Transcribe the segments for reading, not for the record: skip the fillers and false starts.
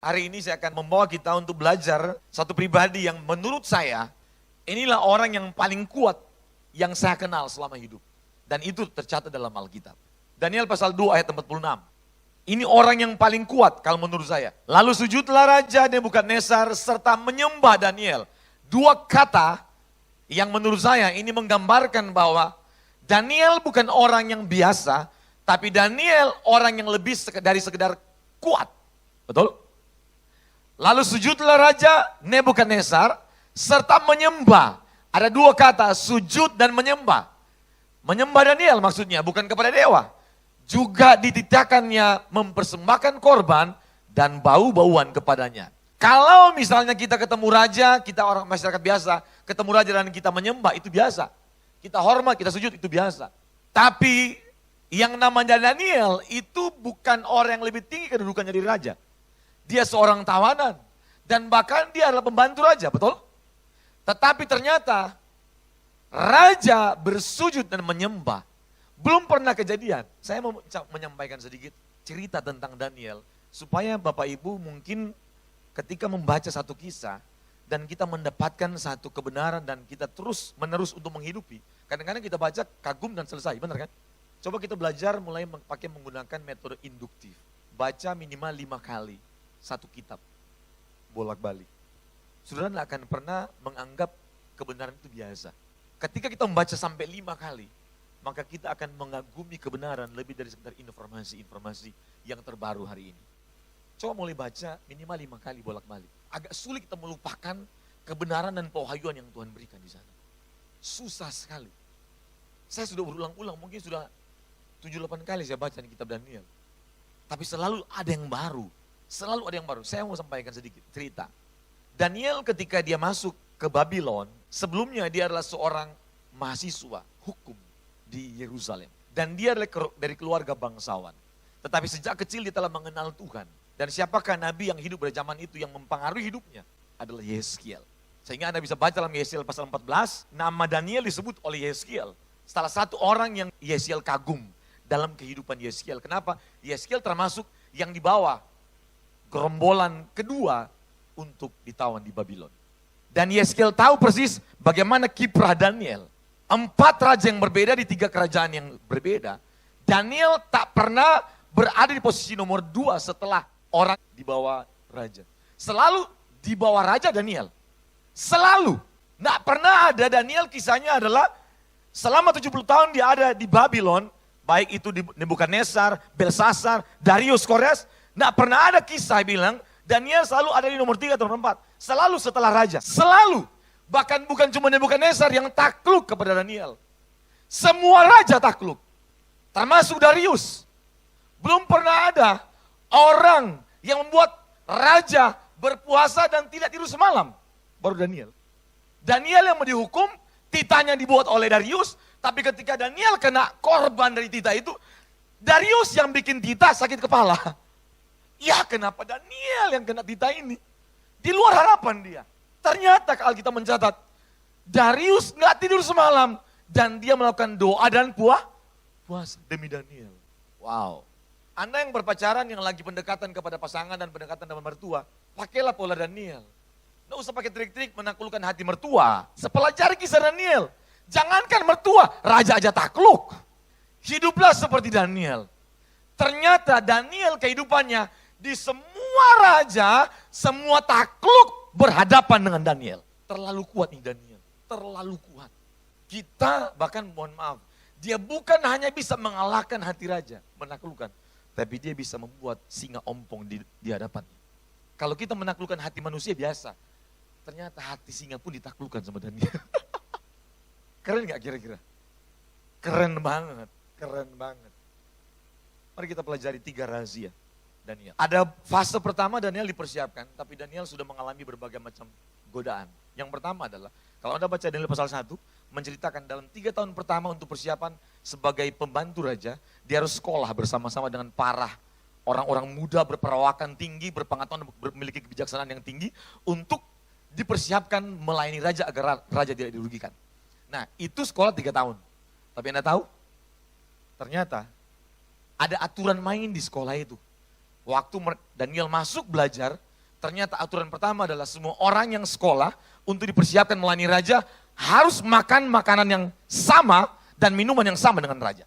Hari ini saya akan membawa kita untuk belajar satu pribadi yang menurut saya, inilah orang yang paling kuat yang saya kenal selama hidup. Dan itu tercatat dalam Alkitab. Daniel pasal 2 ayat 46. Ini orang yang paling kuat kalau menurut saya. Lalu sujudlah Raja Nebukadnezar serta menyembah Daniel. Dua kata yang menurut saya ini menggambarkan bahwa Daniel bukan orang yang biasa, tapi Daniel orang yang lebih dari sekedar kuat. Betul? Lalu sujudlah Raja Nebukadnezar serta menyembah. Ada dua kata, sujud dan menyembah. Menyembah Daniel maksudnya, bukan kepada dewa. Juga dititahkannya mempersembahkan korban dan bau-bauan kepadanya. Kalau misalnya kita ketemu raja, kita orang masyarakat biasa, ketemu raja dan kita menyembah, itu biasa. Kita hormat, kita sujud, itu biasa. Tapi yang namanya Daniel itu bukan orang yang lebih tinggi kedudukannya dari raja. Dia seorang tawanan dan bahkan dia adalah pembantu raja, betul? Tetapi ternyata raja bersujud dan menyembah. Belum pernah kejadian. Saya mau menyampaikan sedikit cerita tentang Daniel. Supaya Bapak Ibu mungkin ketika membaca satu kisah dan kita mendapatkan satu kebenaran dan kita terus menerus untuk menghidupi. Kadang-kadang kita baca kagum dan selesai, benar kan? Coba kita belajar mulai pakai menggunakan metode induktif. Baca minimal 5 kali satu kitab. Bolak-balik. Saudara tidak akan pernah menganggap kebenaran itu biasa. Ketika kita membaca sampai 5 kali, maka kita akan mengagumi kebenaran lebih dari sekedar informasi-informasi yang terbaru hari ini. Coba mulai baca minimal 5 kali bolak-balik. Agak sulit kita melupakan kebenaran dan pewahyuan yang Tuhan berikan di sana. Susah sekali. Saya sudah berulang-ulang, mungkin sudah 7-8 kali saya baca di kitab Daniel. Tapi selalu ada yang baru. Selalu ada yang baru. Saya mau sampaikan sedikit cerita. Daniel ketika dia masuk ke Babylon, sebelumnya dia adalah seorang mahasiswa hukum di Yerusalem. Dan dia adalah dari keluarga bangsawan. Tetapi sejak kecil dia telah mengenal Tuhan. Dan siapakah nabi yang hidup pada zaman itu yang mempengaruhi hidupnya? Adalah Yeskiel. Sehingga Anda bisa baca dalam Yeskiel pasal 14, nama Daniel disebut oleh Yeskiel. Salah satu orang yang Yeskiel kagum dalam kehidupan Yeskiel. Kenapa? Yeskiel termasuk yang dibawa gerombolan kedua untuk ditawan di Babylon. Dan Yeskiel tahu persis bagaimana kiprah Daniel. 4 raja yang berbeda di 3 kerajaan yang berbeda. Daniel tak pernah berada di posisi nomor 2 setelah orang di bawah raja. Selalu di bawah raja Daniel. Selalu. Nggak pernah ada Daniel kisahnya adalah selama 70 tahun dia ada di Babylon. Baik itu di Nebukadnezar, Belsasar, Darius, Kores. Nggak pernah ada kisah bilang Daniel selalu ada di nomor 3 atau nomor 4. Selalu setelah raja. Selalu. Bahkan bukan cuma Nebukadnezar yang takluk kepada Daniel. Semua raja takluk. Termasuk Darius. Belum pernah ada orang yang membuat raja berpuasa dan tidak tidur semalam. Baru Daniel. Daniel yang mau dihukum, titahnya dibuat oleh Darius. Tapi ketika Daniel kena korban dari titah itu, Darius yang bikin titah sakit kepala. Ya kenapa Daniel yang kena titah ini? Di luar harapan dia. Ternyata Alkitab mencatat, Darius nggak tidur semalam dan dia melakukan doa dan puasa demi Daniel. Wow. Anda yang berpacaran, yang lagi pendekatan kepada pasangan dan pendekatan dengan mertua, pakailah pola Daniel. Nggak usah pakai trik-trik menaklukkan hati mertua. Sepelajari kisah Daniel. Jangankan mertua, raja aja takluk. Hiduplah seperti Daniel. Ternyata Daniel kehidupannya di semua raja, semua takluk berhadapan dengan Daniel. Terlalu kuat nih Daniel, terlalu kuat. Kita bahkan mohon maaf, dia bukan hanya bisa mengalahkan hati raja, menaklukkan. Tapi dia bisa membuat singa ompong di hadapannya. Kalau kita menaklukkan hati manusia biasa, ternyata hati singa pun ditaklukkan sama Daniel. Keren gak kira-kira? Keren banget, keren banget. Mari kita pelajari 3 rahasia Daniel. Ada fase pertama Daniel dipersiapkan, tapi Daniel sudah mengalami berbagai macam godaan. Yang pertama adalah, kalau Anda baca Daniel pasal 1, menceritakan dalam 3 tahun pertama untuk persiapan sebagai pembantu raja, dia harus sekolah bersama-sama dengan para orang-orang muda berperawakan tinggi, berpengetahuan, memiliki kebijaksanaan yang tinggi, untuk dipersiapkan melayani raja agar raja tidak dirugikan. Nah itu sekolah 3 tahun. Tapi Anda tahu, ternyata ada aturan main di sekolah itu. Waktu Daniel masuk belajar, Ternyata aturan pertama adalah semua orang yang sekolah untuk dipersiapkan melayani raja harus makan makanan yang sama dan minuman yang sama dengan raja.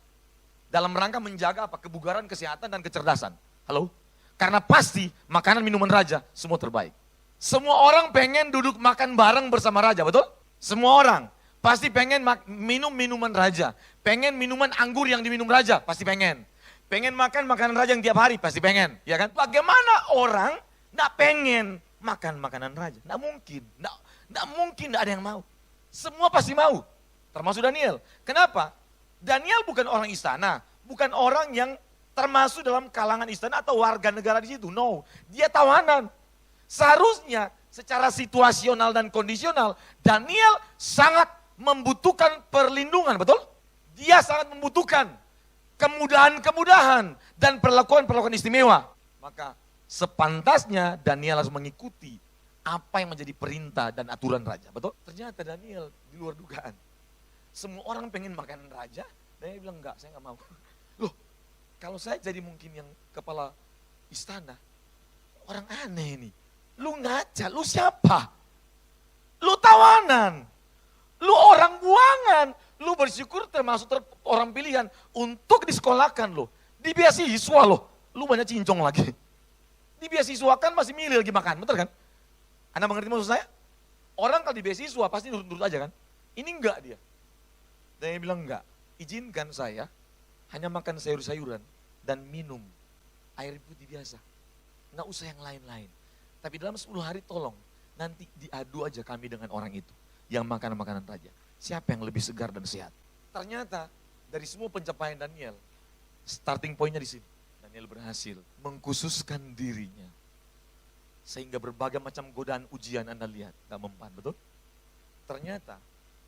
Dalam rangka menjaga apa? Kebugaran, kesehatan, dan kecerdasan. Halo? Karena pasti makanan minuman raja semua terbaik. Semua orang pengen duduk makan bareng bersama raja, betul? Semua orang pasti pengen minum minuman raja. Pengen minuman anggur yang diminum raja, pasti pengen. Pengen makan makanan raja yang tiap hari, pasti pengen. Ya kan? Bagaimana orang nggak pengen makan makanan raja? Nggak mungkin. Nggak mungkin nggak ada yang mau. Semua pasti mau. Termasuk Daniel. Kenapa? Daniel bukan orang istana. Bukan orang yang termasuk dalam kalangan istana atau warga negara di situ. No, dia tawanan. Seharusnya secara situasional dan kondisional, Daniel sangat membutuhkan perlindungan, betul? Dia sangat membutuhkan kemudahan-kemudahan dan perlakuan-perlakuan istimewa. Maka sepantasnya Daniel harus mengikuti apa yang menjadi perintah dan aturan raja, betul? Ternyata Daniel di luar dugaan. Semua orang pengen makanan raja, Daniel bilang enggak, saya enggak mau. Loh, kalau saya jadi mungkin yang kepala istana, orang aneh ini. Lu ngaca, lu siapa? Lu tawanan, lu orang buangan, lu bersyukur termasuk orang pilihan untuk disekolahkan lo. Di beasiswa lo, lu banyak cincong lagi. Di beasiswa kan masih milih lagi makan, betul kan? Anda mengerti maksud saya? Orang kalau di beasiswa pasti nurut-nurut aja kan? Ini enggak dia. Dan dia bilang enggak, izinkan saya hanya makan sayur-sayuran dan minum air putih biasa. Enggak usah yang lain-lain. Tapi dalam 10 hari tolong, nanti diadu aja kami dengan orang itu yang makan makanan raja. Siapa yang lebih segar dan sehat? Ternyata dari semua pencapaian Daniel, starting pointnya di sini. Daniel berhasil mengkhususkan dirinya. Sehingga berbagai macam godaan ujian Anda lihat, gak mempan, betul? Ternyata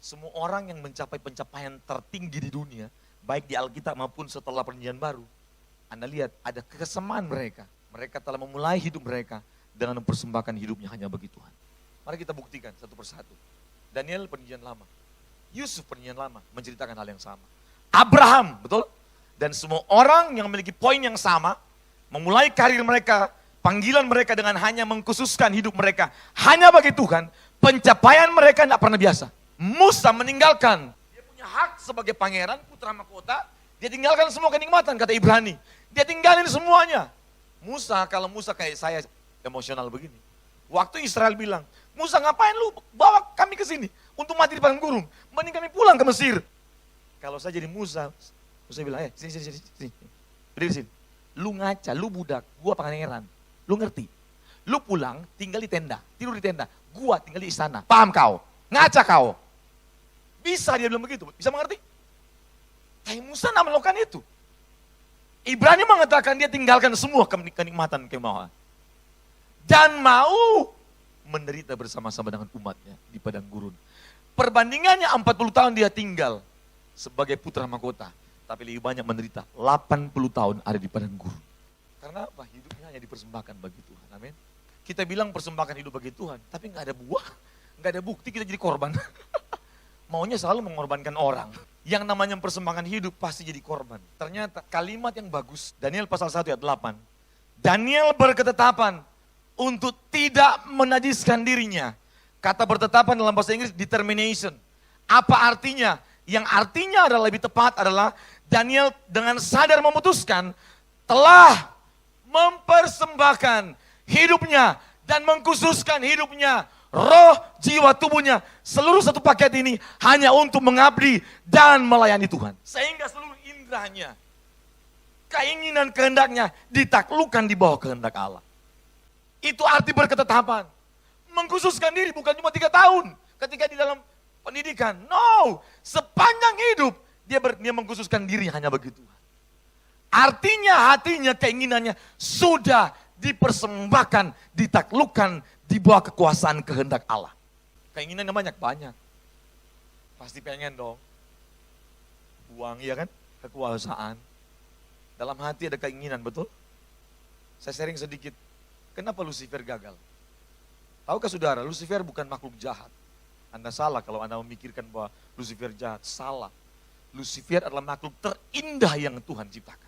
semua orang yang mencapai pencapaian tertinggi di dunia, baik di Alkitab maupun setelah Perjanjian Baru, Anda lihat ada kesamaan mereka. Mereka telah memulai hidup mereka dengan mempersembahkan hidupnya hanya bagi Tuhan. Mari kita buktikan satu persatu. Daniel Perjanjian Lama, Yusuf Perjanjian Lama menceritakan hal yang sama. Abraham, betul? Dan semua orang yang memiliki poin yang sama, memulai karir mereka, panggilan mereka dengan hanya mengkhususkan hidup mereka hanya bagi Tuhan, pencapaian mereka tidak pernah biasa. Musa meninggalkan, dia punya hak sebagai pangeran, putra mahkota, dia tinggalkan semua kenikmatan, kata Ibrani. Dia tinggalin semuanya. Musa, kalau Musa kayak saya, emosional begini. Waktu Israel bilang, Musa ngapain lu bawa kami ke sini untuk mati di padang gurun, mending kami pulang ke Mesir. Kalau saya jadi Musa bilang, sini. Berdiri sini. Lu ngaca, lu budak, gua pangeran. Lu ngerti? Lu pulang, tinggal di tenda, tidur di tenda. Gua tinggal di istana. Paham kau? Ngaca kau? Bisa dia bilang begitu, bisa mengerti? Tapi Musa tidak melakukan itu. Ibrani mengatakan dia tinggalkan semua kenikmatan kemauan. Dan mau menderita bersama-sama dengan umatnya di padang gurun. Perbandingannya 40 tahun dia tinggal sebagai putra mahkota. Tapi lebih banyak menderita 80 tahun ada di padang gurun. Karena apa? Hidupnya hanya dipersembahkan bagi Tuhan. Amin. Kita bilang persembahkan hidup bagi Tuhan, tapi nggak ada buah, nggak ada bukti kita jadi korban. Maunya selalu mengorbankan orang. Yang namanya mempersembahkan hidup pasti jadi korban. Ternyata kalimat yang bagus, Daniel pasal 1 ayat 8. Daniel berketetapan untuk tidak menajiskan dirinya. Kata bertetapan dalam bahasa Inggris determination. Apa artinya? Yang artinya adalah lebih tepat adalah Daniel dengan sadar memutuskan telah mempersembahkan hidupnya dan mengkhususkan hidupnya, roh, jiwa, tubuhnya, seluruh satu paket ini hanya untuk mengabdi dan melayani Tuhan. Sehingga seluruh indranya, keinginan kehendaknya ditaklukkan di bawah kehendak Allah. Itu arti berketetapan. Mengkhususkan diri bukan cuma 3 tahun ketika di dalam pendidikan. No, sepanjang hidup dia mengkhususkan diri hanya bagi Tuhan. Artinya hatinya, keinginannya sudah dipersembahkan, ditaklukkan di bawah kekuasaan kehendak Allah. Keinginannya banyak. Pasti pengen dong. Uang, ya kan? Kekuasaan. Dalam hati ada keinginan, betul? Saya sharing sedikit. Kenapa Lucifer gagal? Tahukah saudara, Lucifer bukan makhluk jahat. Anda salah kalau Anda memikirkan bahwa Lucifer jahat. Salah. Lucifer adalah makhluk terindah yang Tuhan ciptakan.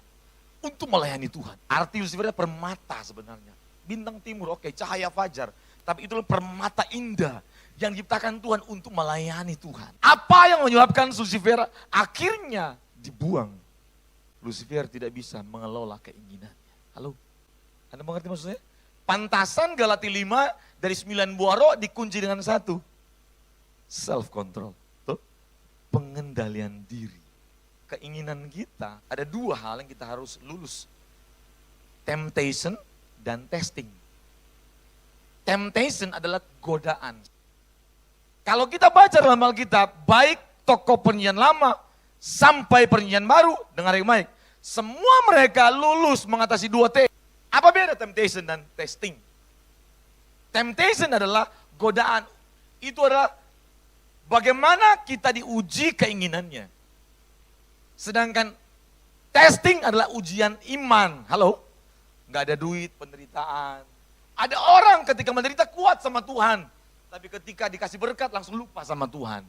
Untuk melayani Tuhan. Arti Lucifer adalah permata sebenarnya. bintang timur, oke, cahaya fajar. Tapi itulah permata indah yang diciptakan Tuhan untuk melayani Tuhan. Apa yang menyebabkan Lucifer akhirnya dibuang? Lucifer tidak bisa mengelola keinginannya. Halo? Anda mengerti maksudnya? Pantasan Galatia 5 dari 9 buah roh dikunci dengan satu. Self control. Tuh. Pengendalian diri. Keinginan kita, ada dua hal yang kita harus lulus. Temptation dan testing. Temptation adalah godaan. Kalau kita baca dalam Alkitab, baik tokoh perjanjian lama sampai perjanjian baru, dengar yang baik. Semua mereka lulus mengatasi 2T. Apa beda temptation dan testing? Temptation adalah godaan. Itu adalah bagaimana kita diuji keinginannya. Sedangkan testing adalah ujian iman. Halo? Gak ada duit, penderitaan. Ada orang ketika menderita kuat sama Tuhan. Tapi ketika dikasih berkat langsung lupa sama Tuhan.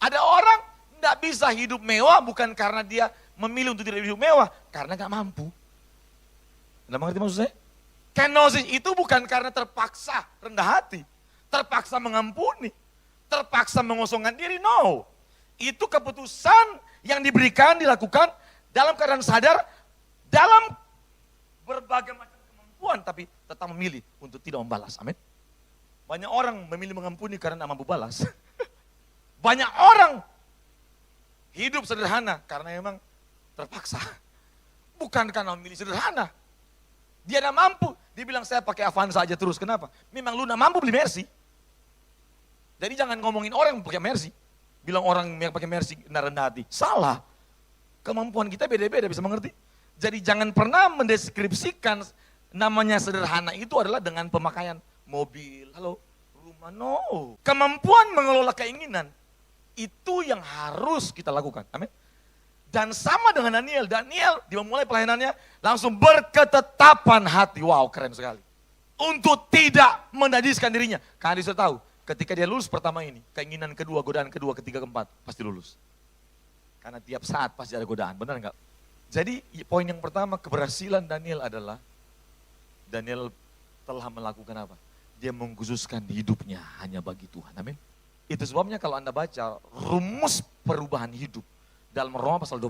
Ada orang gak bisa hidup mewah bukan karena dia memilih untuk tidak hidup mewah. Karena gak mampu. Anda mengerti maksud saya? Kenosis itu bukan karena terpaksa rendah hati. Terpaksa mengampuni. Terpaksa mengosongkan diri, no. Itu keputusan yang diberikan, dilakukan dalam keadaan sadar, dalam berbagai macam kemampuan, tapi tetap memilih untuk tidak membalas. Amin. Banyak orang memilih mengampuni karena tidak mampu balas. Banyak orang hidup sederhana karena memang terpaksa. Bukan karena memilih sederhana. Dia tidak mampu. Dia bilang saya pakai Avanza aja terus. Kenapa? Memang lu tidak mampu beli Mercy. Jadi jangan ngomongin orang yang pakai Mercy. Bilang orang yang pakai Mercy rendah hati. Salah. Kemampuan kita beda-beda, bisa mengerti? Jadi jangan pernah mendeskripsikan namanya sederhana itu adalah dengan pemakaian mobil, halo, rumah, no. Kemampuan mengelola keinginan, itu yang harus kita lakukan, amin. Dan sama dengan Daniel, dia memulai pelayanannya langsung berketetapan hati, wow keren sekali. Untuk tidak menajiskan dirinya, karena dia sudah tahu, ketika dia lulus pertama ini, keinginan kedua, godaan kedua, ketiga, keempat, pasti lulus. Karena tiap saat pasti ada godaan, benar enggak? Jadi poin yang pertama keberhasilan Daniel adalah, Daniel telah melakukan apa? Dia mengkhususkan hidupnya hanya bagi Tuhan, amin. Itu sebabnya kalau Anda baca rumus perubahan hidup dalam Roma pasal 12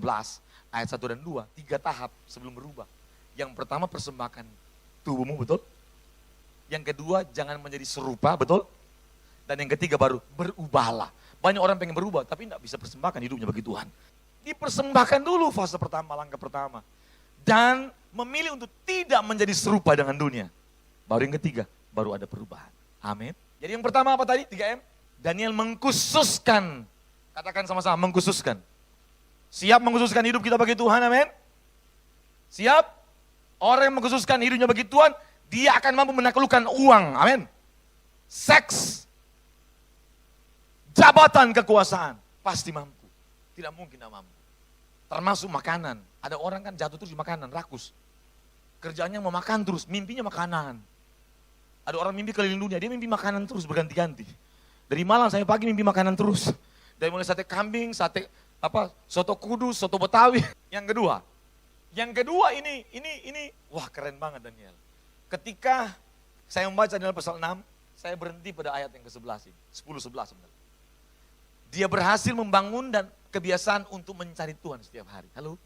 ayat 1 dan 2, 3 tahap sebelum berubah. Yang pertama persembahkan tubuhmu, betul? Yang kedua jangan menjadi serupa, betul? Dan yang ketiga baru berubahlah. Banyak orang pengen berubah tapi tidak bisa persembahkan hidupnya bagi Tuhan. Dipersembahkan dulu fase pertama, langkah pertama. Dan memilih untuk tidak menjadi serupa dengan dunia. Baru yang ketiga, baru ada perubahan. Amin. Jadi yang pertama apa tadi? 3M. Daniel mengkhususkan. Katakan sama-sama, mengkhususkan. Siap mengkhususkan hidup kita bagi Tuhan, amin. Siap? Orang yang mengkhususkan hidupnya bagi Tuhan, dia akan mampu menaklukkan uang, amin. Seks, jabatan, kekuasaan, pasti mampu. Tidak mungkin tidak mampu. Termasuk makanan. Ada orang kan jatuh terus di makanan, rakus. Kerjaannya mau makan terus, mimpinya makanan. Ada orang mimpi keliling dunia, dia mimpi makanan terus berganti-ganti. Dari malam sampai pagi mimpi makanan terus. Dari mulai sate kambing, sate soto kudus, soto betawi. Yang kedua ini wah keren banget Daniel. Ketika saya membaca Daniel pasal 6, saya berhenti pada ayat yang ke-11 ini, 10-11 sebenarnya. Dia berhasil membangun dan kebiasaan untuk mencari Tuhan setiap hari. Halo?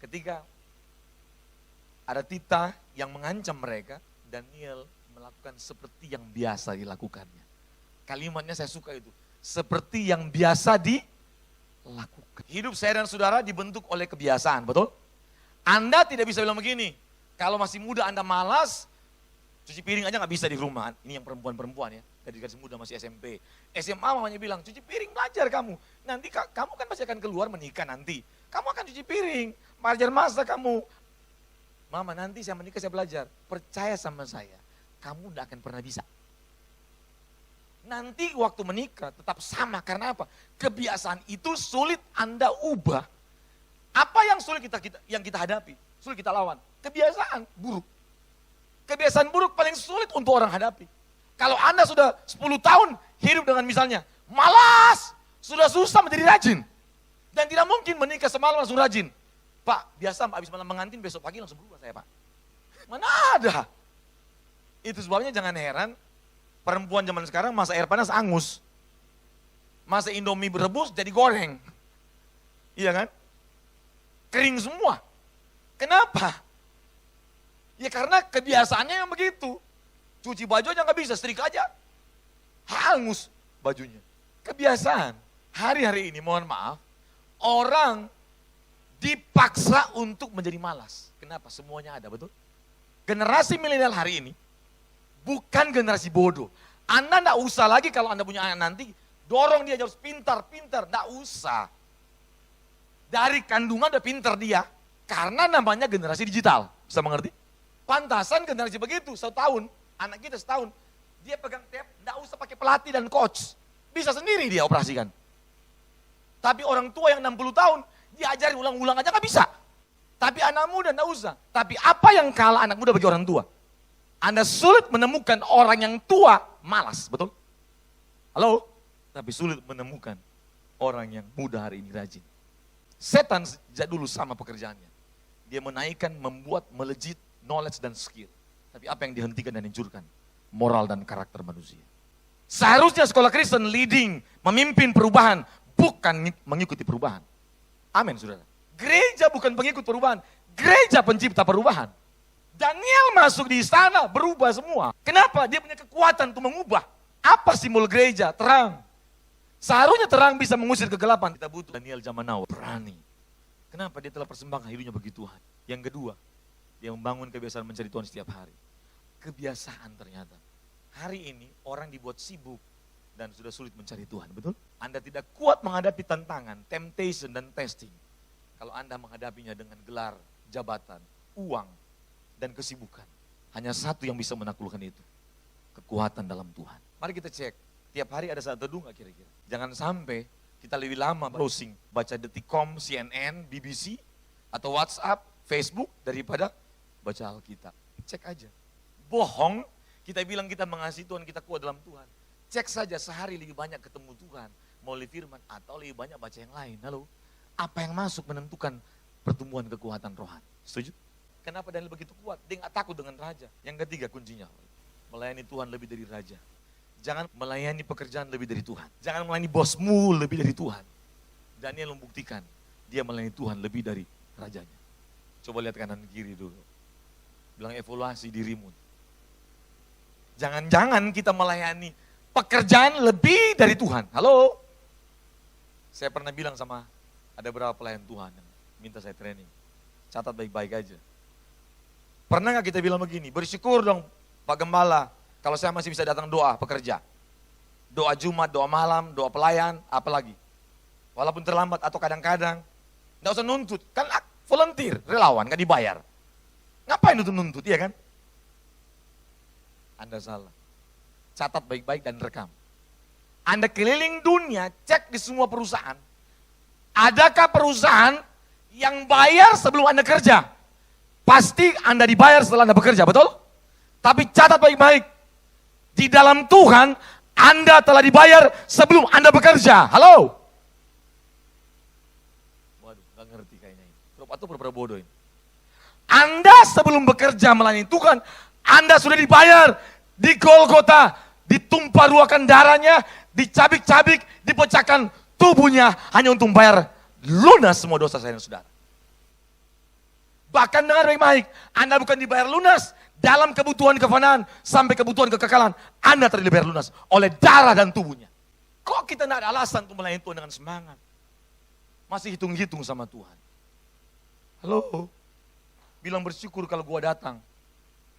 Ketika ada titah yang mengancam mereka, Daniel melakukan seperti yang biasa dilakukannya. Kalimatnya saya suka itu. Seperti yang biasa dilakukan. Hidup saya dan saudara dibentuk oleh kebiasaan, betul? Anda tidak bisa bilang begini, kalau masih muda Anda malas, cuci piring aja gak bisa di rumah. Ini yang perempuan-perempuan ya, dari kasih muda masih SMP. SMA mamanya bilang, cuci piring belajar kamu. Nanti kamu kan pasti akan keluar menikah nanti. Kamu akan cuci piring, belajar masak kamu. Mama nanti saya menikah saya belajar, percaya sama saya, kamu tidak akan pernah bisa. Nanti waktu menikah tetap sama, karena apa? Kebiasaan itu sulit Anda ubah. Apa yang sulit yang kita hadapi? Sulit kita lawan? Kebiasaan buruk. Kebiasaan buruk paling sulit untuk orang hadapi. Kalau Anda sudah 10 tahun hidup dengan misalnya malas, sudah susah menjadi rajin. Dan tidak mungkin menikah semalam langsung rajin. Pak, biasa habis malam mengantin besok pagi langsung berubah saya Pak. Mana ada? Itu sebabnya jangan heran, perempuan zaman sekarang masa air panas angus. Masa Indomie berebus jadi goreng. Iya kan? Kering semua. Kenapa? Ya karena kebiasaannya yang begitu. Cuci baju aja nggak bisa, setrika aja. Hangus bajunya. Kebiasaan. Hari-hari ini mohon maaf, orang dipaksa untuk menjadi malas. Kenapa? Semuanya ada, betul? Generasi milenial hari ini bukan generasi bodoh. Anda enggak usah lagi kalau Anda punya anak nanti, dorong dia harus pintar, enggak usah. Dari kandungan udah pintar dia, karena namanya generasi digital. Bisa mengerti? Pantasan generasi begitu, setahun, anak kita setahun, dia pegang tab, enggak usah pakai pelatih dan coach. Bisa sendiri dia operasikan. Tapi orang tua yang 60 tahun, diajarin ulang-ulang aja nggak bisa. Tapi anak muda nggak usah. Tapi apa yang kalah anak muda bagi orang tua? Anda sulit menemukan orang yang tua malas, betul? Halo? Tapi sulit menemukan orang yang muda hari ini rajin. Setan sejak dulu sama pekerjaannya. Dia menaikkan, membuat, melejit knowledge dan skill. Tapi apa yang dihentikan dan hancurkan? Moral dan karakter manusia. Seharusnya sekolah Kristen leading, memimpin perubahan, bukan mengikuti perubahan. Amin, saudara. Gereja bukan pengikut perubahan, gereja pencipta perubahan. Daniel masuk di istana, berubah semua. Kenapa? Dia punya kekuatan untuk mengubah. Apa simbol gereja? Terang. Seharusnya terang bisa mengusir kegelapan. Kita butuh Daniel zaman now, berani. Kenapa? Dia telah persembahkan hidupnya bagi Tuhan. Yang kedua, dia membangun kebiasaan mencari Tuhan setiap hari. Kebiasaan ternyata. Hari ini orang dibuat sibuk dan sudah sulit mencari Tuhan, betul? Anda tidak kuat menghadapi tantangan, temptation dan testing. Kalau Anda menghadapinya dengan gelar, jabatan, uang, dan kesibukan. Hanya satu yang bisa menaklukkan itu. Kekuatan dalam Tuhan. Mari kita cek, tiap hari ada saat teduh nggak kira-kira? Jangan sampai kita lebih lama browsing, baca Detikcom, CNN, BBC, atau WhatsApp, Facebook, daripada baca Alkitab. Cek aja. Bohong, kita bilang kita mengasihi Tuhan, kita kuat dalam Tuhan. Cek saja sehari lebih banyak ketemu Tuhan, melalui firman, atau lebih banyak baca yang lain. Halo, apa yang masuk menentukan pertumbuhan kekuatan rohani? Setuju? Kenapa Daniel begitu kuat? Dia nggak takut dengan raja. Yang ketiga kuncinya, melayani Tuhan lebih dari raja. Jangan melayani pekerjaan lebih dari Tuhan. Jangan melayani bosmu lebih dari Tuhan. Daniel membuktikan, dia melayani Tuhan lebih dari rajanya. Coba lihat kanan kiri dulu. Bilang evaluasi dirimu. Jangan-jangan kita melayani pekerjaan lebih dari Tuhan. Halo? Saya pernah bilang sama ada beberapa pelayan Tuhan yang minta saya training. Catat baik-baik aja. Pernah gak kita bilang begini, bersyukur dong Pak Gembala, kalau saya masih bisa datang doa pekerja. Doa Jumat, doa malam, doa pelayan, apalagi. Walaupun terlambat atau kadang-kadang. Gak usah nuntut, kan volunteer, relawan, gak dibayar. Ngapain nuntut, iya kan? Anda salah. Catat baik-baik dan rekam. Anda keliling dunia, cek di semua perusahaan. Adakah perusahaan yang bayar sebelum Anda kerja? Pasti Anda dibayar setelah Anda bekerja, betul? Tapi catat baik-baik. Di dalam Tuhan, Anda telah dibayar sebelum Anda bekerja. Halo? Waduh, gak ngerti kayaknya ini. Atau pura-pura bodoh ini. Anda sebelum bekerja melayani Tuhan, Anda sudah dibayar di Golgota, ditumpah ruahkan darahnya, dicabik-cabik, dipecahkan tubuhnya hanya untuk membayar lunas semua dosa saya dan saudara. Bahkan dengar baik-baik, Anda bukan dibayar lunas dalam kebutuhan kefanaan sampai kebutuhan kekekalan. Anda telah dibayar lunas oleh darah dan tubuhnya. Kok kita tidak ada alasan untuk melayani Tuhan dengan semangat? Masih hitung-hitung sama Tuhan. Halo? Bilang bersyukur kalau gua datang.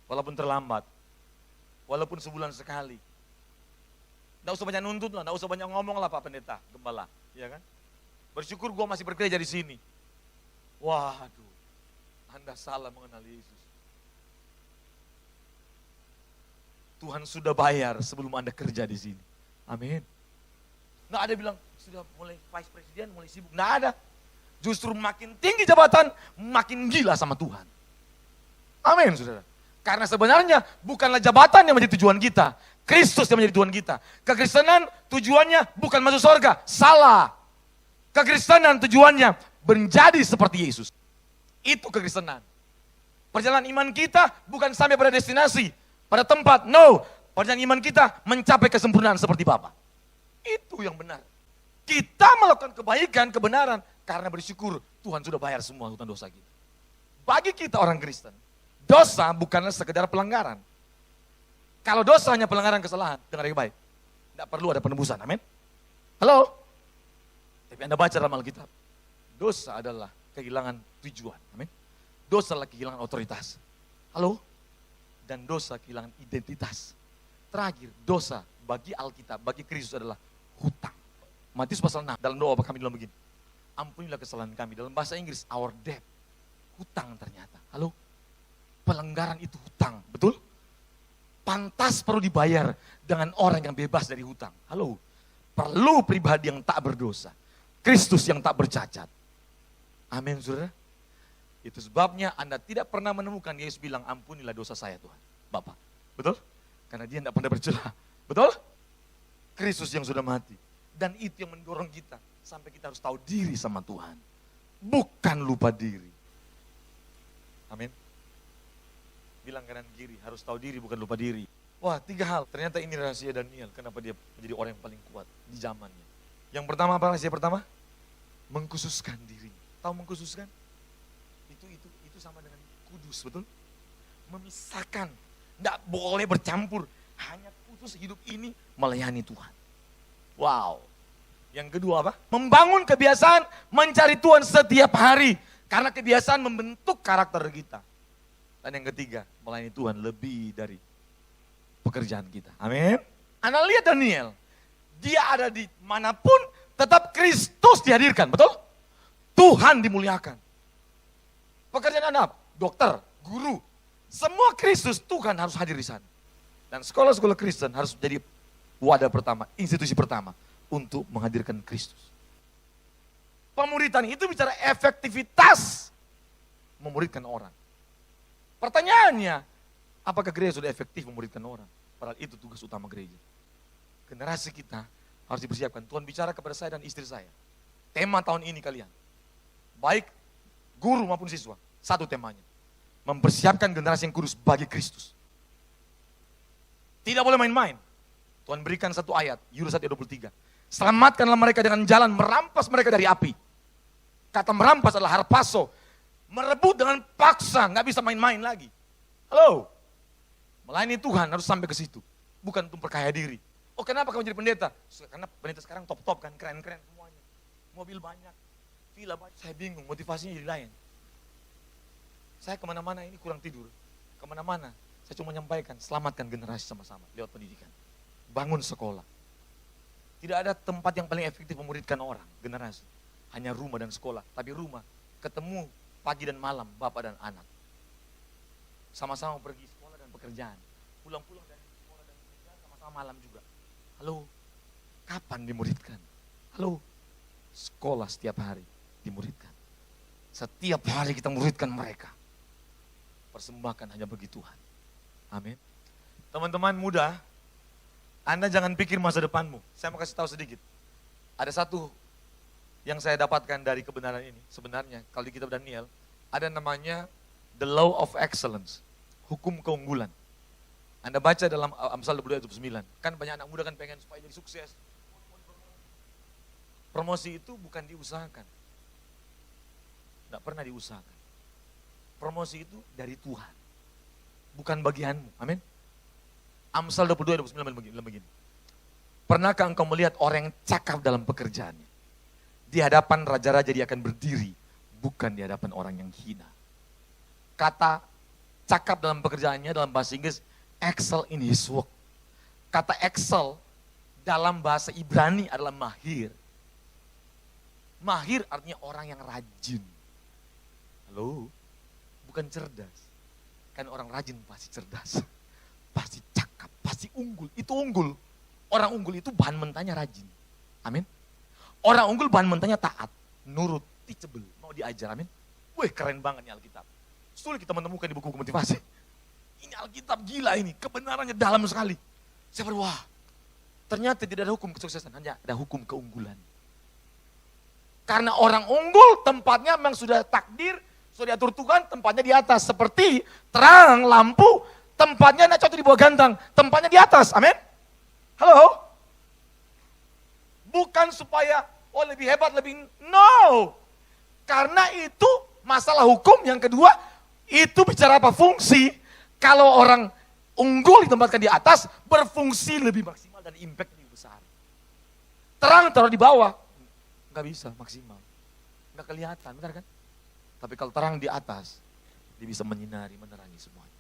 Walaupun terlambat. Walaupun sebulan sekali. Nggak usah banyak nuntut lah, nggak usah banyak ngomong lah Pak Pendeta, Gembala. Ya kan? Bersyukur gua masih bekerja di sini. Waduh. Anda salah mengenal Yesus. Tuhan sudah bayar sebelum Anda kerja di sini. Amin. Nggak ada bilang, sudah mulai vice presiden, mulai sibuk. Nggak ada. Justru makin tinggi jabatan, makin gila sama Tuhan. Amin, saudara. Karena sebenarnya bukanlah jabatan yang menjadi tujuan kita. Kristus yang menjadi tujuan kita. Kekristenan tujuannya bukan masuk surga. Salah. Kekristenan tujuannya menjadi seperti Yesus. Itu kekristenan. Perjalanan iman kita bukan sampai pada destinasi. pada tempat. No, perjalanan iman kita mencapai kesempurnaan seperti Bapa. Itu yang benar. Kita melakukan kebaikan, kebenaran, karena bersyukur Tuhan sudah bayar semua hutang dosa kita. Bagi kita orang Kristen, dosa bukanlah sekedar pelanggaran. Kalau dosa hanya pelanggaran kesalahan, dengar yang baik, tidak perlu ada penebusan, amin. Halo? Tapi Anda baca dalam Alkitab, dosa adalah kehilangan tujuan, amin. Dosa adalah kehilangan otoritas. Halo? Dan dosa kehilangan identitas. Terakhir, dosa bagi Alkitab, bagi Kristus adalah hutang. Matius pasal 6, dalam doa kami bilang begini, ampunilah kesalahan kami. Dalam bahasa Inggris, our debt. Hutang ternyata. Halo? Pelanggaran itu hutang, betul? Pantas perlu dibayar dengan orang yang bebas dari hutang. Halo? Perlu pribadi yang tak berdosa. Kristus yang tak bercacat. Amin, saudara. Itu sebabnya Anda tidak pernah menemukan Yesus bilang, ampunilah dosa saya Tuhan, Bapak. Betul? Karena dia tidak pernah bercelah. Betul? Kristus yang sudah mati. Dan itu yang mendorong kita sampai kita harus tahu diri sama Tuhan. Bukan lupa diri. Amin. Bilang kanan kiri, harus tahu diri bukan lupa diri. Wah, 3 hal. Ternyata ini rahasia Daniel. Kenapa dia menjadi orang yang paling kuat di zamannya. Yang pertama apa rahasia pertama? Mengkhususkan diri. Tahu mengkhususkan? Itu sama dengan kudus, betul? Memisahkan. Tidak boleh bercampur. Hanya khusus hidup ini melayani Tuhan. Wow. Yang kedua apa? Membangun kebiasaan mencari Tuhan setiap hari. Karena kebiasaan membentuk karakter kita. Dan yang ketiga, melayani Tuhan lebih dari pekerjaan kita. Amin. Anda lihat Daniel, dia ada di manapun, tetap Kristus dihadirkan, betul? Tuhan dimuliakan. Pekerjaan Anda, dokter, guru, semua Kristus, Tuhan harus hadir di sana. Dan sekolah-sekolah Kristen harus menjadi wadah pertama, institusi pertama untuk menghadirkan Kristus. Pemuridan itu bicara efektivitas memuridkan orang. Pertanyaannya, apakah gereja sudah efektif memuridkan orang? Padahal itu tugas utama gereja. Generasi kita harus dipersiapkan. Tuhan bicara kepada saya dan istri saya. Tema tahun ini kalian, baik guru maupun siswa, satu temanya. Mempersiapkan generasi yang kudus bagi Kristus. Tidak boleh main-main. Tuhan berikan satu ayat, Yudas 1:23. Selamatkanlah mereka dengan jalan, merampas mereka dari api. Kata merampas adalah harpaso. Merebut dengan paksa, nggak bisa main-main lagi. Halo? Melayani Tuhan harus sampai ke situ. Bukan untuk perkaya diri. Oh, kenapa kamu jadi pendeta? Karena pendeta sekarang top-top kan, keren-keren semuanya. Mobil banyak, villa banyak. Saya bingung, motivasinya jadi lain. Saya kemana-mana ini kurang tidur. Kemana-mana, saya cuma menyampaikan, selamatkan generasi sama-sama lewat pendidikan. Bangun sekolah. Tidak ada tempat yang paling efektif memuridkan orang, generasi. Hanya rumah dan sekolah. Tapi rumah, ketemu pagi dan malam, bapak dan anak. Sama-sama pergi sekolah dan pekerjaan. Pulang-pulang dari sekolah dan pekerjaan, sama-sama malam juga. Halo, kapan dimuridkan? Halo, sekolah setiap hari dimuridkan. Setiap hari kita muridkan mereka. Persembahkan hanya bagi Tuhan. Amin. Teman-teman muda, Anda jangan pikir masa depanmu. Saya mau kasih tahu sedikit. Ada satu yang saya dapatkan dari kebenaran ini. Sebenarnya, kalau di kitab Daniel, ada namanya The Law of Excellence. Hukum keunggulan. Anda baca dalam Amsal 22:9. Kan banyak anak muda kan pengen supaya jadi sukses. Promosi itu bukan diusahakan. Tidak pernah diusahakan. Promosi itu dari Tuhan. Bukan bagianmu. Amin. Amsal 22:9 begini. Pernahkah engkau melihat orang yang cakap dalam pekerjaannya? Di hadapan raja-raja dia akan berdiri, bukan di hadapan orang yang hina. Kata cakap dalam pekerjaannya dalam bahasa Inggris, excel in his work. Kata excel dalam bahasa Ibrani adalah mahir. Mahir artinya orang yang rajin. Halo, bukan cerdas. Kan orang rajin pasti cerdas. Pasti cakap, pasti unggul. Itu unggul. Orang unggul itu bahan mentahnya rajin. Amin. Orang unggul bahan mentahnya taat, nurut, teachable, mau diajar, amin. Wih, keren banget nih Alkitab. Sulit kita menemukan di buku-buku motivasi. Ini Alkitab gila ini, kebenarannya dalam sekali. Saya berkata, wah, ternyata tidak ada hukum kesuksesan, hanya ada hukum keunggulan. Karena orang unggul tempatnya memang sudah takdir, sudah diatur Tuhan, tempatnya di atas. Seperti terang lampu Tempatnya tidak cocok di bawah gantang, tempatnya di atas, amin. Halo? Bukan supaya, lebih hebat, no. Karena itu masalah hukum. Yang kedua, itu bicara apa? Fungsi. Kalau orang unggul ditempatkan di atas, berfungsi lebih maksimal dan impact lebih besar. Terang taruh di bawah, nggak bisa maksimal. Nggak kelihatan, benar kan? Tapi kalau terang di atas, dia bisa menyinari, menerangi semuanya.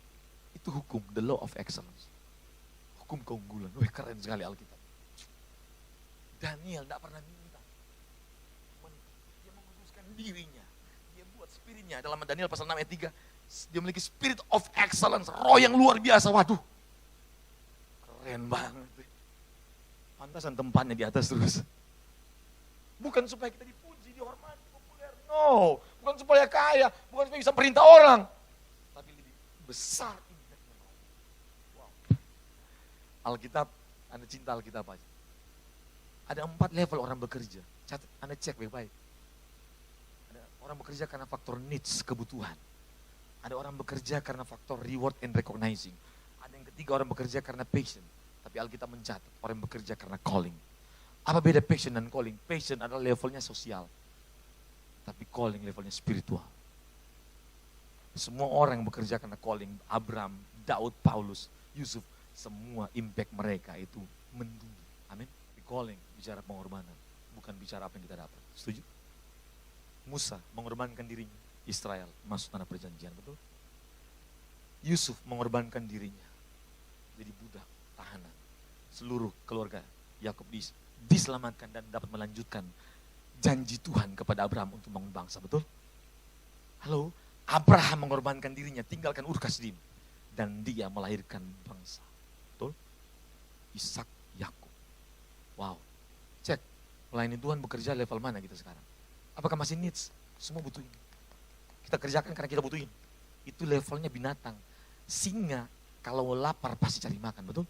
Itu hukum, the law of excellence. Hukum keunggulan. Wih, keren sekali Alkitab. Daniel tidak pernah minta. Dia menguduskan dirinya. Dia buat spiritnya. Dalam Daniel pasal 6 ayat 3. Dia memiliki spirit of excellence. Roh yang luar biasa. Waduh. Keren banget. Pantasan tempatnya di atas terus. Bukan supaya kita dipuji, dihormati, populer. No. Bukan supaya kaya. Bukan supaya bisa perintah orang. Tapi lebih besar. Alkitab, Anda cinta Alkitab aja. Ada 4 level orang bekerja. Anda cek baik-baik. Ada orang bekerja karena faktor needs, kebutuhan. Ada orang bekerja karena faktor reward and recognizing. Ada yang ketiga orang bekerja karena passion. Tapi Alkitab mencatat orang bekerja karena calling. Apa beda passion dan calling? Passion adalah levelnya sosial. Tapi calling levelnya spiritual. Semua orang yang bekerja karena calling. Abraham, Daud, Paulus, Yusuf. Semua impact mereka itu mendunia. Amin. Calling, bicara pengorbanan. Bukan bicara apa yang kita dapat. Setuju? Musa mengorbankan dirinya. Israel masuk tanah perjanjian, betul? Yusuf mengorbankan dirinya. Jadi budak, tahanan. Seluruh keluarga Yakub diselamatkan dan dapat melanjutkan janji Tuhan kepada Abraham untuk membangun bangsa, betul? Halo? Abraham mengorbankan dirinya, tinggalkan Ur Kasdim. Dan dia melahirkan bangsa. Ishak, Yakub. Wow. Cek, melayani Tuhan bekerja level mana kita sekarang? Apakah masih needs? Semua butuh ini. Kita kerjakan karena kita butuh ini. Itu levelnya binatang. Singa kalau lapar pasti cari makan, betul?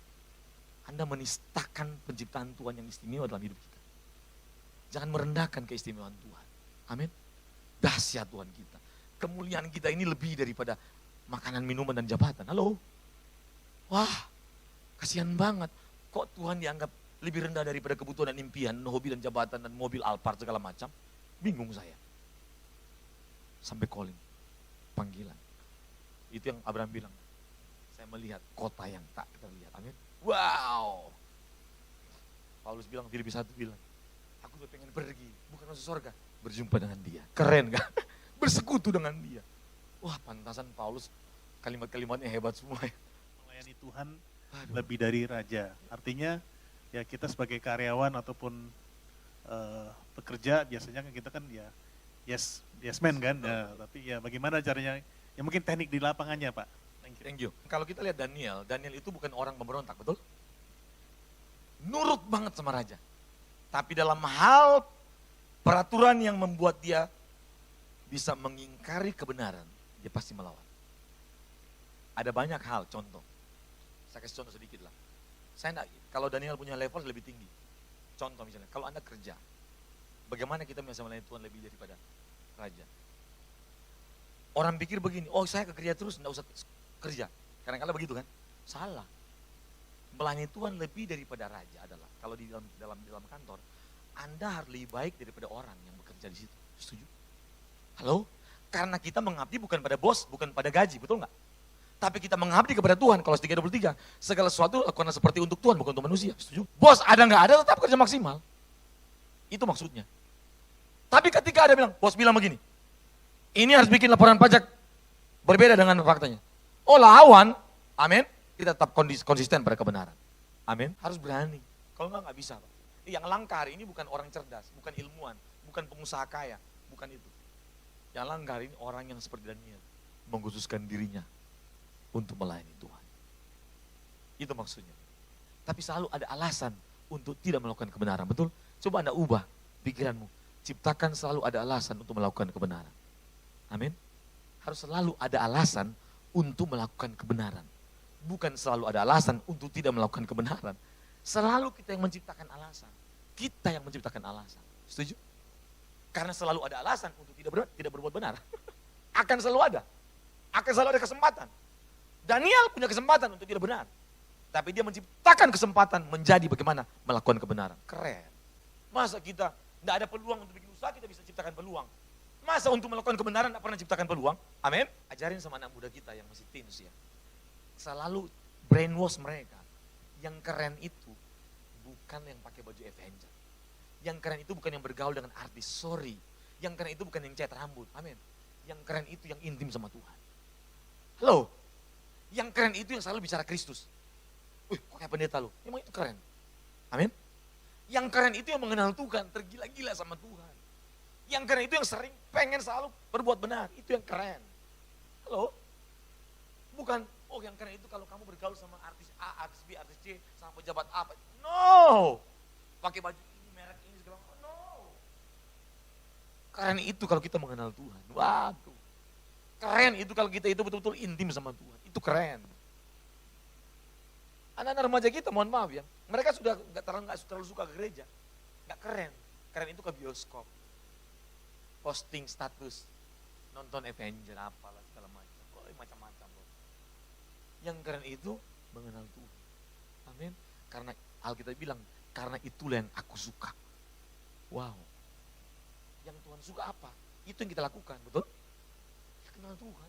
Anda menistakan penciptaan Tuhan yang istimewa dalam hidup kita. Jangan merendahkan keistimewaan Tuhan. Amin. Dahsyat Tuhan kita. Kemuliaan kita ini lebih daripada makanan, minuman, dan jabatan. Halo? Wah, kasihan banget. Kok Tuhan dianggap lebih rendah daripada kebutuhan dan impian, hobi dan jabatan dan mobil Alphard segala macam? Bingung saya. Sampai calling, panggilan. Itu yang Abraham bilang. Saya melihat kota yang tak terlihat. Amin. Wow. Paulus bilang, Filipi 1 bilang, aku tuh pengen pergi, bukan masuk surga, berjumpa dengan dia. Keren kan? Bersekutu dengan dia. Wah, pantasan Paulus kalimat-kalimatnya hebat semua ya. Melayani Tuhan lebih dari raja. Artinya ya kita sebagai karyawan ataupun pekerja biasanya kita kan ya yes man kan. Ya, tapi ya bagaimana caranya? Ya mungkin teknik di lapangannya, Pak. Thank you. Kalau kita lihat Daniel itu bukan orang pemberontak, betul? Nurut banget sama raja. Tapi dalam hal peraturan yang membuat dia bisa mengingkari kebenaran, dia pasti melawan. Ada banyak hal, contoh. Saya kasih contoh sedikit lah. Kalau Daniel punya level lebih tinggi. Contoh misalnya, kalau Anda kerja, bagaimana kita bisa melayani Tuhan lebih daripada raja? Orang pikir begini, saya kerja terus, enggak usah kerja. Kadang-kadang begitu kan? Salah. Melayani Tuhan lebih daripada raja adalah, kalau di dalam kantor, Anda harus lebih baik daripada orang yang bekerja di situ. Setuju? Halo? Karena kita mengabdi bukan pada bos, bukan pada gaji, betul nggak? Tapi kita mengabdi kepada Tuhan. Kalau 3:23, segala sesuatu lakukan seperti untuk Tuhan, bukan untuk manusia. Setuju? Bos ada nggak ada, tetap kerja maksimal. Itu maksudnya. Tapi ketika ada bos bilang begini, ini harus bikin laporan pajak berbeda dengan faktanya. Lawan, amin. Kita tetap konsisten pada kebenaran. Amin. Harus berani. Kalau nggak bisa. Pak. Yang langka hari ini bukan orang cerdas, bukan ilmuwan, bukan pengusaha kaya, bukan itu. Yang langka hari ini orang yang seperti Daniel, mengkhususkan dirinya untuk melayani Tuhan. Itu maksudnya. Tapi selalu ada alasan untuk tidak melakukan kebenaran, betul? Coba Anda ubah pikiranmu. Ciptakan selalu ada alasan untuk melakukan kebenaran. Amin. Harus selalu ada alasan untuk melakukan kebenaran. Bukan selalu ada alasan untuk tidak melakukan kebenaran. Selalu kita yang menciptakan alasan. Kita yang menciptakan alasan. Setuju? Karena selalu ada alasan untuk tidak berbuat benar. Akan selalu ada. Akan selalu ada kesempatan. Daniel punya kesempatan untuk tidak benar. Tapi dia menciptakan kesempatan menjadi bagaimana melakukan kebenaran. Keren. Masa kita tidak ada peluang untuk bikin usaha, kita bisa ciptakan peluang. Masa untuk melakukan kebenaran tidak pernah ciptakan peluang? Amin. Ajarin sama anak muda kita yang masih teens ya. Selalu brainwash mereka. Yang keren itu bukan yang pakai baju Avenger. Yang keren itu bukan yang bergaul dengan artis, sorry. Yang keren itu bukan yang cat rambut, amin. Yang keren itu yang intim sama Tuhan. Halo? Yang keren itu yang selalu bicara Kristus. Wih, kok kayak pendeta lu? Emang itu keren. Amin. Yang keren itu yang mengenal Tuhan, tergila-gila sama Tuhan. Yang keren itu yang sering pengen selalu berbuat benar, itu yang keren. Halo? Bukan, oh yang keren itu kalau kamu bergaul sama artis A, artis B, artis C, sama pejabat apa. No! Pakai baju ini, merek ini, segala macam. No! Keren itu kalau kita mengenal Tuhan. Waduh. Keren itu kalau kita itu betul-betul intim sama Tuhan. Itu keren. Anak-anak remaja kita, mohon maaf ya, mereka sudah nggak terlalu suka ke gereja. Nggak keren. Keren itu ke bioskop. Posting status, nonton Avenger, apalah segala macam. Oh, macam-macam loh. Yang keren itu mengenal Tuhan. Amin. Karena Alkitab bilang, karena itulah yang aku suka. Wow. Yang Tuhan suka apa? Itu yang kita lakukan, betul? Ya, kenal Tuhan.